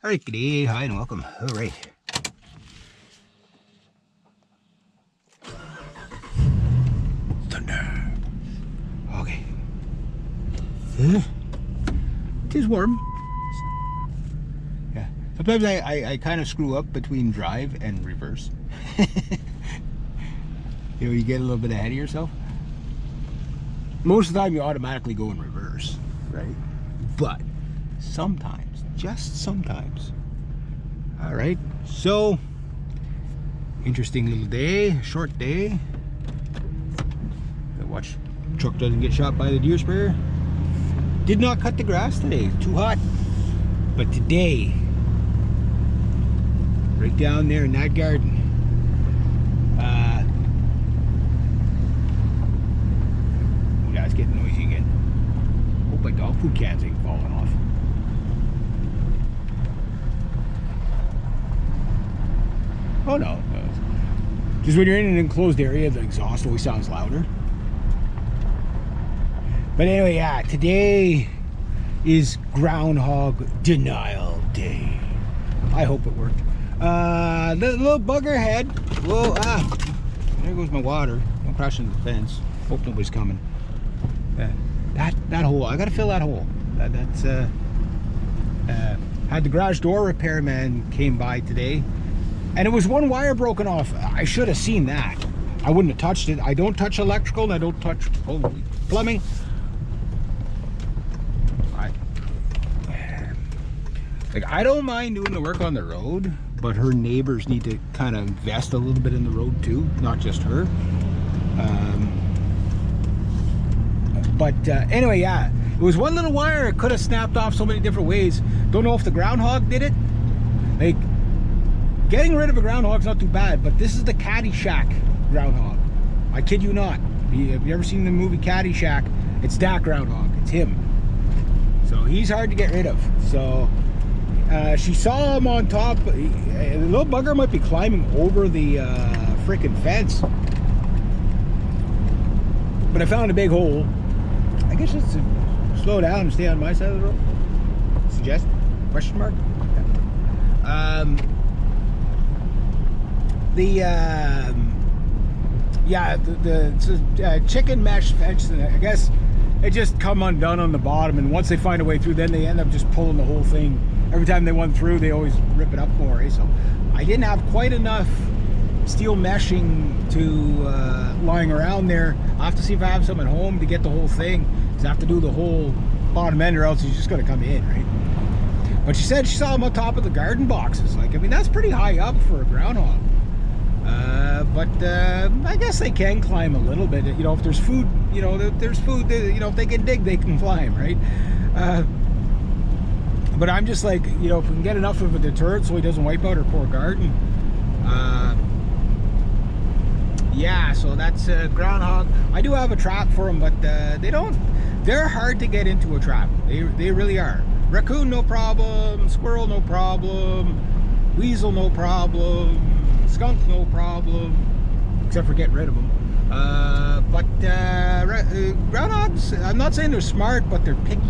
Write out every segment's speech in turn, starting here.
All right, good day, hi, and welcome. All right. Thunder. Okay. It is warm. Yeah. Sometimes I kind of screw up between drive and reverse. You get a little bit ahead of yourself. Most of the time you automatically go in reverse, right? But sometimes, just sometimes. All right, so interesting little day, short day. Gotta watch truck doesn't get shot by the deer sprayer. Did not cut the grass today, too hot. But today, right down there in that garden, yeah, it's getting noisy again. Hope my dog food cans ain't falling off. Oh no, just when you're in an enclosed area, the exhaust always sounds louder. But anyway, yeah, today is Groundhog Denial Day. I hope it worked. The little bugger head. Well, there goes my water. Don't crash into the fence. Hope nobody's coming. That hole. I gotta fill that hole. That's had the garage door repairman came by today. And it was one wire broken off. I should have seen that. I wouldn't have touched it. I don't touch electrical and I don't touch plumbing. I don't mind doing the work on the road, but her neighbors need to kind of invest a little bit in the road too, not just her. Anyway, yeah, it was one little wire. It could have snapped off so many different ways. Don't know if the groundhog did it. Like, getting rid of a groundhog's not too bad, but this is the Caddyshack groundhog. I kid you not. Have you ever seen the movie Caddyshack? It's that groundhog. It's him. So he's hard to get rid of. So she saw him on top. The little bugger might be climbing over the freaking fence. But I found a big hole. I guess just to slow down and stay on my side of the road. Suggest? Question mark? The chicken mesh fence, I guess it just come undone on the bottom, and once they find a way through, then they end up just pulling the whole thing. Every time they went through, they always rip it up more, eh? So I didn't have quite enough steel meshing to lying around there. I'll have to see if I have some at home to get the whole thing, because I have to do the whole bottom end or else he's just going to come in, right? But she said she saw him on top of the garden boxes. Like, I mean, that's pretty high up for a groundhog. I guess they can climb a little bit. You know, if there's food, if they can dig, they can climb, right? But I'm just like, if we can get enough of a deterrent so he doesn't wipe out our poor garden. Yeah, so that's groundhog. I do have a trap for them, but they're hard to get into a trap. They really are. Raccoon, no problem. Squirrel, no problem. Weasel, no problem. Skunk, no problem, except for getting rid of them. Groundhogs, I'm not saying they're smart, but they're picky.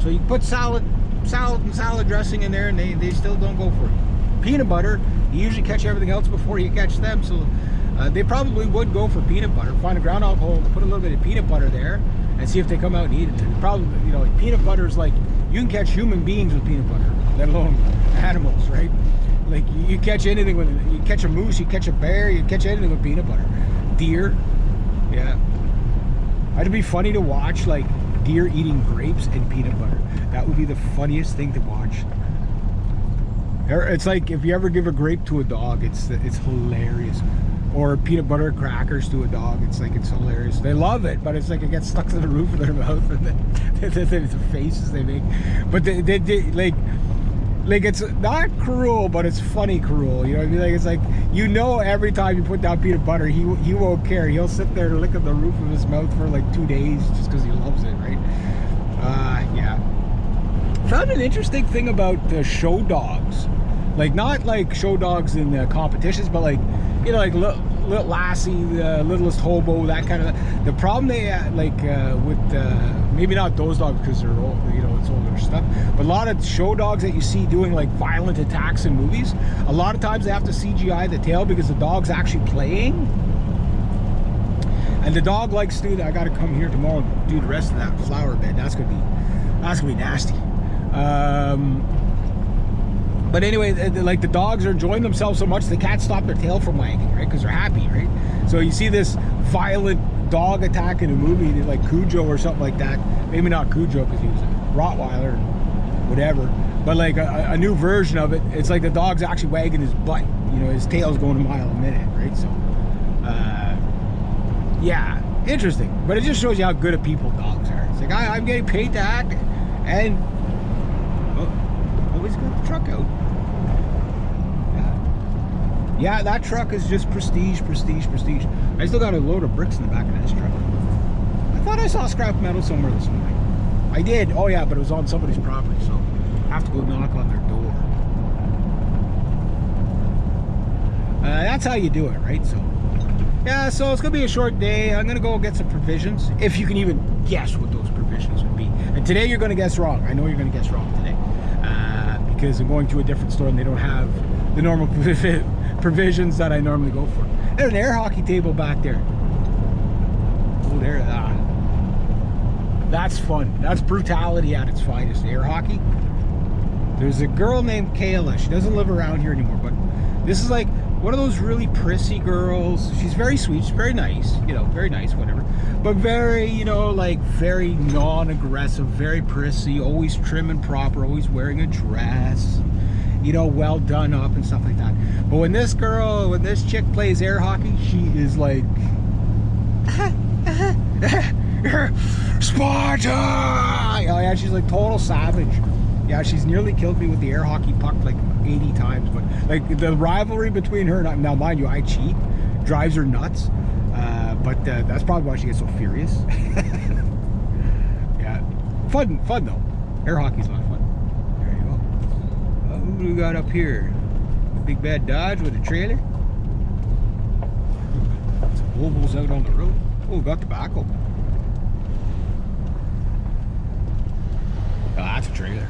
So you put salad and salad dressing in there, and they still don't go for it. Peanut butter, you usually catch everything else before you catch them, so they probably would go for peanut butter. Find a groundhog hole, put a little bit of peanut butter there, and see if they come out and eat it. Probably, like peanut butter is like, you can catch human beings with peanut butter, let alone animals, right? Like, you catch anything with, you catch a moose, you catch a bear, you catch anything with peanut butter. Deer, yeah. It'd be funny to watch, like, deer eating grapes and peanut butter. That would be the funniest thing to watch. It's like, if you ever give a grape to a dog, it's hilarious. Or peanut butter crackers to a dog, it's hilarious. They love it, but it's like it gets stuck to the roof of their mouth, and then the faces they make. But they like it's not cruel, but it's funny cruel. You know what I mean? Like, it's like, every time you put down peanut butter, he won't care. He'll sit there licking the roof of his mouth for like 2 days just because he loves it, right? Yeah. Found an interesting thing about the show dogs. Like, not like show dogs in the competitions, but like you know, like Little Lassie, Littlest Hobo, that kind of. The problem they with maybe not those dogs because they're old, you know, it's older stuff, but a lot of show dogs that you see doing like violent attacks in movies, a lot of times they have to CGI the tail because the dog's actually playing, and the dog likes to do that. I got to come here tomorrow and do the rest of that flower bed. That's gonna be nasty. But anyway, like the dogs are enjoying themselves so much they can't stop their tail from wagging, right? Because they're happy, right? So you see this violent dog attack in a movie like Cujo or something like that. Maybe not Cujo because he was a Rottweiler or whatever, but like a new version of it. It's like the dog's actually wagging his butt. You know, his tail's going a mile a minute, right? So, yeah, interesting. But it just shows you how good of people dogs are. It's like I'm getting paid to act, and always got the truck out. Yeah, that truck is just prestige. I still got a load of bricks in the back of this truck. I thought I saw scrap metal somewhere this morning. I did. Oh yeah, but it was on somebody's property, so I have to go knock on their door. That's how you do it, right? So yeah, so it's gonna be a short day. I'm gonna go get some provisions, if you can even guess what those provisions would be. And today you're gonna guess wrong. I know you're gonna guess wrong today, because I'm going to a different store and they don't have the normal provisions that I normally go for. There's an air hockey table back there. Oh, there. That's fun. That's brutality at its finest. Air hockey. There's a girl named Kayla. She doesn't live around here anymore, but this is like one of those really prissy girls. She's very sweet. She's very nice. You know, very nice, whatever. But very, you know, like very non-aggressive, very prissy, always trim and proper, always wearing a dress. You know, well done up and stuff like that. But when this chick plays air hockey, she is like, Sparta! Oh yeah, she's like total savage. Yeah, she's nearly killed me with the air hockey puck like 80 times. But like the rivalry between her, now mind you, I cheat, drives her nuts. But that's probably why she gets so furious. Yeah, fun though. Air hockey's a lot of fun. What do we got up here? A big bad Dodge with a trailer. Some Volvos out on the road. Oh, got tobacco. Oh, that's a trailer.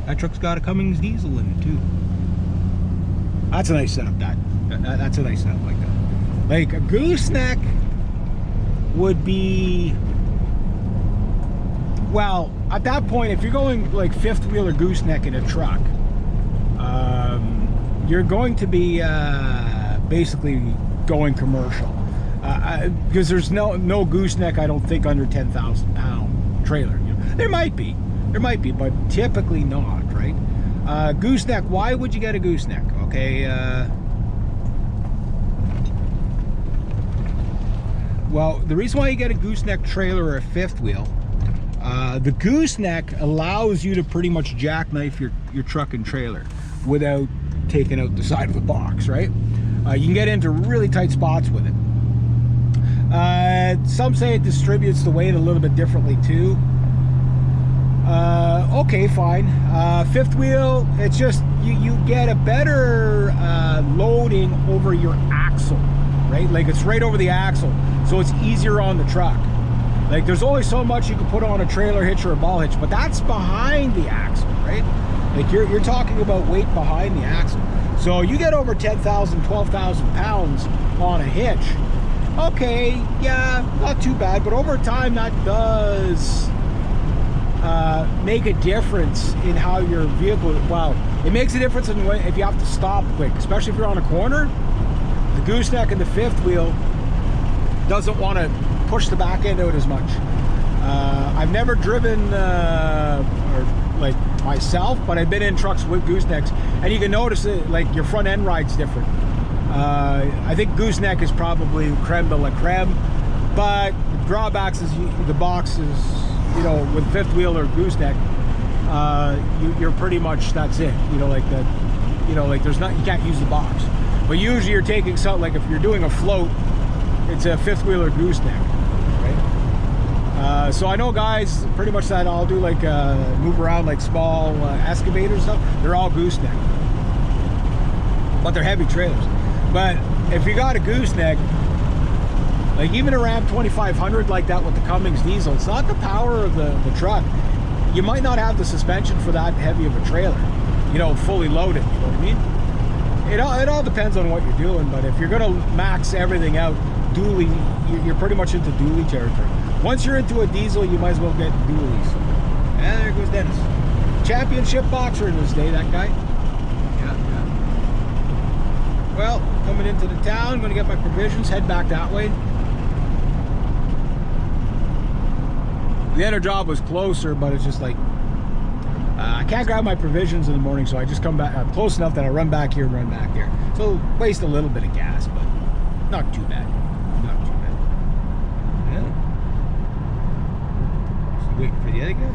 That truck's got a Cummins diesel in it too. That's a nice setup. That's a nice setup like that. Like a gooseneck would be, well, at that point, if you're going like fifth wheel or gooseneck in a truck, you're going to be basically going commercial, because there's no gooseneck, I don't think, under 10,000 pound trailer. You know, there might be, but typically not, right? Gooseneck. Why would you get a gooseneck? Okay. Well, the reason why you get a gooseneck trailer or a fifth wheel, the gooseneck allows you to pretty much jackknife your truck and trailer without taking out the side of the box, right? You can get into really tight spots with it. Some say it distributes the weight a little bit differently too. Okay, fine. Fifth wheel, it's just you get a better loading over your axle, right? Like it's right over the axle, so it's easier on the truck. Like there's only so much you can put on a trailer hitch or a ball hitch, but that's behind the axle, right? Like you're talking about weight behind the axle. So you get over 10,000, 12,000 pounds on a hitch. Okay, yeah, not too bad, but over time that does make a difference in how your vehicle, well, it makes a difference in if you have to stop quick, especially if you're on a corner. The gooseneck and the fifth wheel doesn't want to push the back end out as much. I've never driven or like myself, but I've been in trucks with goosenecks, and you can notice it, like your front end ride's different. I think gooseneck is probably creme de la creme, but the drawbacks is the box is, you know, with fifth wheel or gooseneck, you're pretty much, that's it. You know, like the, you know, like there's not, you can't use the box. But usually you're taking something, like if you're doing a float, it's a fifth wheel or gooseneck, right? So I know guys pretty much that I'll do like move around like small excavators and stuff. They're all gooseneck, but they're heavy trailers. But if you got a gooseneck, like even a Ram 2500 like that with the Cummins diesel, it's not the power of the truck. You might not have the suspension for that heavy of a trailer, you know, fully loaded, you know what I mean? It all depends on what you're doing, but if you're gonna max everything out, dually, you're pretty much into dually territory. Once you're into a diesel, you might as well get dualies. And there goes Dennis. Championship boxer in this day, that guy. Yeah. Well, coming into the town, gonna get my provisions, head back that way. The other job was closer, but it's just like, I can't grab my provisions in the morning, so I just come back close enough that I run back here and run back there. So waste a little bit of gas, but not too bad. Not too bad. Yeah. Just waiting for the other guy.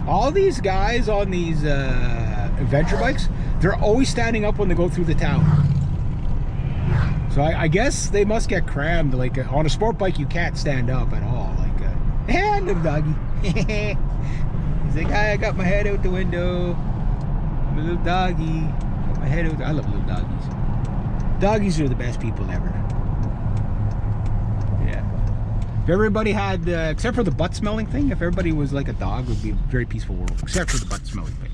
All these guys on these adventure bikes, they're always standing up when they go through the town. So I guess they must get crammed. Like on a sport bike, you can't stand up at all. Like, hey, little doggy. He's like, I got my head out the window. I'm a little doggy. Got my head out. I love little doggies. Doggies are the best people ever. Yeah. If everybody had, except for the butt smelling thing, if everybody was like a dog, it would be a very peaceful world. Except for the butt smelling thing.